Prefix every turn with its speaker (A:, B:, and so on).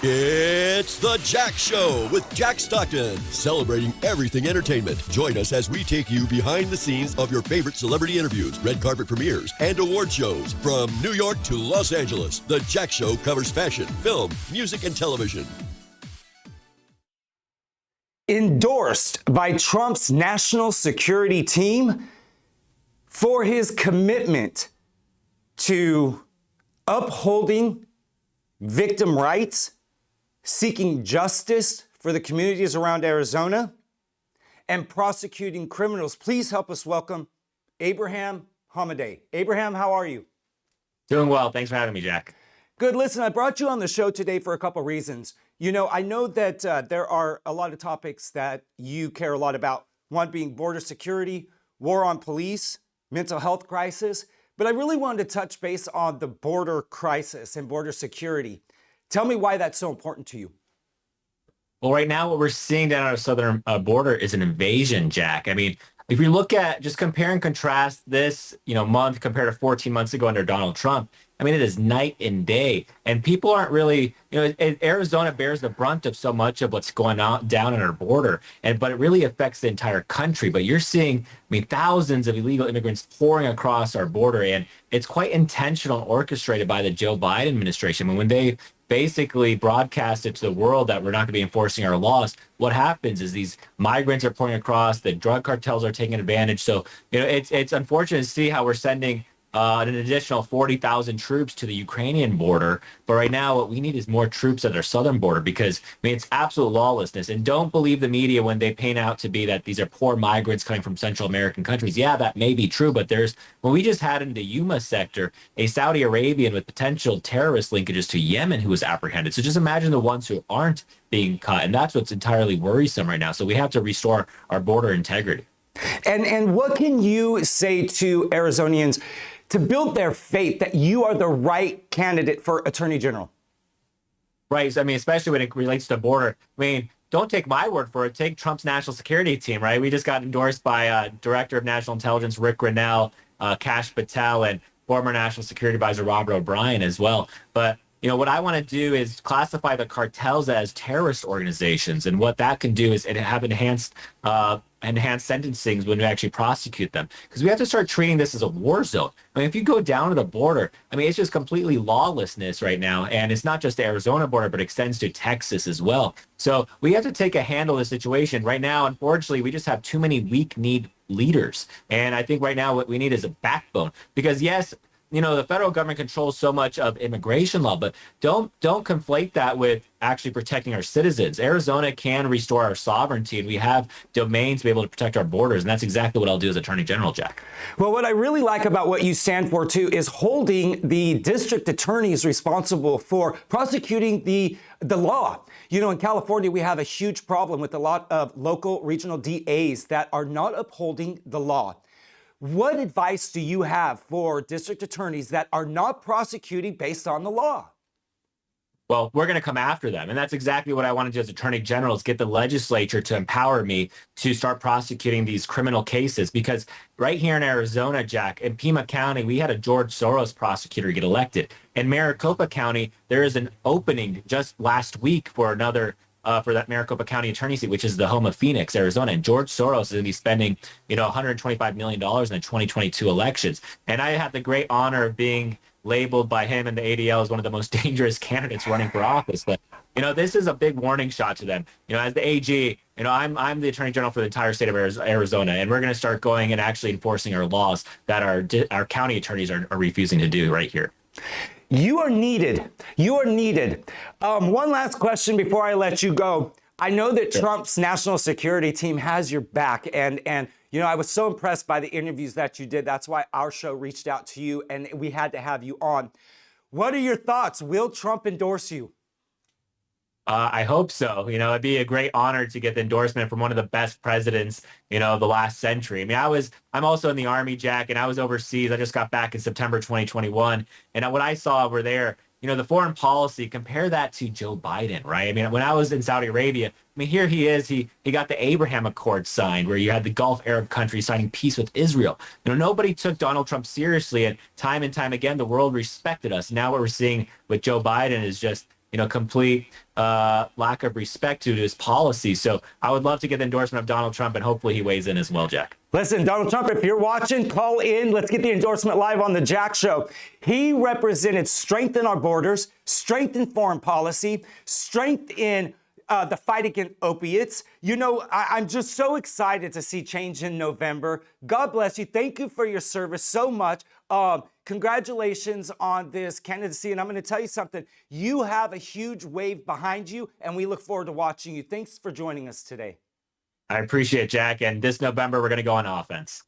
A: It's The Jack Show with Jack Stockton, celebrating everything entertainment. Join us as we take you behind the scenes of your favorite celebrity interviews, red carpet premieres, and award shows. From New York to Los Angeles, The Jack Show covers fashion, film, music, and television.
B: Endorsed by Trump's national security team for his commitment to upholding victim rights, seeking justice for the communities around Arizona, and prosecuting criminals. Please help us welcome Abraham Hamadeh. Abraham, how are you?
C: Doing well. Thanks for having me, Jack.
B: Good. Listen, I brought you on the show today for a couple reasons. You know, I know that there are a lot of topics that you care a lot about. One being border security, war on police, mental health crisis. But I really wanted to touch base on the border crisis and border security. Tell me why that's so important to you.
C: Well, right now, what we're seeing down our southern border is an invasion, Jack. I mean, if you look at, just compare and contrast this, month compared to 14 months ago under Donald Trump, I mean, it is night and day. And people aren't really, Arizona bears the brunt of so much of what's going on down on our border, but it really affects the entire country. But you're seeing, thousands of illegal immigrants pouring across our border, and it's quite intentional and orchestrated by the Joe Biden administration. When they basically broadcast it to the world that we're not going to be enforcing our laws, what happens is these migrants are pouring across, the drug cartels are taking advantage. So, it's unfortunate to see how we're sending an additional 40,000 troops to the Ukrainian border. But right now, what we need is more troops at our southern border because, it's absolute lawlessness. And don't believe the media when they paint out to be that these are poor migrants coming from Central American countries. Yeah, that may be true, but when we just had in the Yuma sector, a Saudi Arabian with potential terrorist linkages to Yemen who was apprehended. So just imagine the ones who aren't being caught. And that's what's entirely worrisome right now. So we have to restore our border integrity.
B: And what can you say to Arizonians to build their faith that you are the right candidate for Attorney General?
C: Right. Especially when it relates to the border. Don't take my word for it. Take Trump's national security team, right? We just got endorsed by Director of National Intelligence Rick Grinnell, Kash Patel, and former National Security Advisor Robert O'Brien as well. But what I want to do is classify the cartels as terrorist organizations. And what that can do is have enhanced sentencings when we actually prosecute them. Because we have to start treating this as a war zone. If you go down to the border, it's just completely lawlessness right now. And it's not just the Arizona border, but extends to Texas as well. So we have to take a handle of the situation. Right now, unfortunately, we just have too many weak-kneed leaders. And I think right now what we need is a backbone. Because yes, the federal government controls so much of immigration law, but don't conflate that with actually protecting our citizens. Arizona can restore our sovereignty, and we have domains to be able to protect our borders, and that's exactly what I'll do as Attorney General, Jack.
B: Well, what I really like about what you stand for, too, is holding the district attorneys responsible for prosecuting the law. In California, we have a huge problem with a lot of local regional DAs that are not upholding the law. What advice do you have for district attorneys that are not prosecuting based on the law?
C: Well, we're going to come after them. And that's exactly what I want to do as Attorney General is get the legislature to empower me to start prosecuting these criminal cases. Because right here in Arizona, Jack, in Pima County, we had a George Soros prosecutor get elected. In Maricopa County, there is an opening just last week for that Maricopa County attorney seat, which is the home of Phoenix, Arizona. And George Soros is going to be spending, $125 million in the 2022 elections. And I had the great honor of being labeled by him and the ADL as one of the most dangerous candidates running for office. But, this is a big warning shot to them. As the AG, I'm the Attorney General for the entire state of Arizona, and we're going to start going and actually enforcing our laws that our county attorneys are refusing to do right here.
B: You are needed. You are needed. One last question before I let you go. I know that Trump's national security team has your back. And I was so impressed by the interviews that you did. That's why our show reached out to you and we had to have you on. What are your thoughts? Will Trump endorse you?
C: I hope so. It'd be a great honor to get the endorsement from one of the best presidents, the last century. I'm also in the Army, Jack, and I was overseas. I just got back in September 2021. And what I saw over there, the foreign policy, compare that to Joe Biden, right? When I was in Saudi Arabia, here he is. He got the Abraham Accords signed, where you had the Gulf Arab countries signing peace with Israel. Nobody took Donald Trump seriously, and time again, the world respected us. Now what we're seeing with Joe Biden is just complete lack of respect to his policy. So I would love to get the endorsement of Donald Trump, and hopefully he weighs in as well, Jack.
B: Listen, Donald Trump, if you're watching, call in. Let's get the endorsement live on the Jack Show. He represented strength in our borders, strength in foreign policy, strength in the fight against opiates. I'm just so excited to see change in November. God bless you. Thank you for your service so much. Congratulations on this candidacy. And I'm going to tell you something. You have a huge wave behind you, and we look forward to watching you. Thanks for joining us today.
C: I appreciate it, Jack. And this November, we're going to go on offense.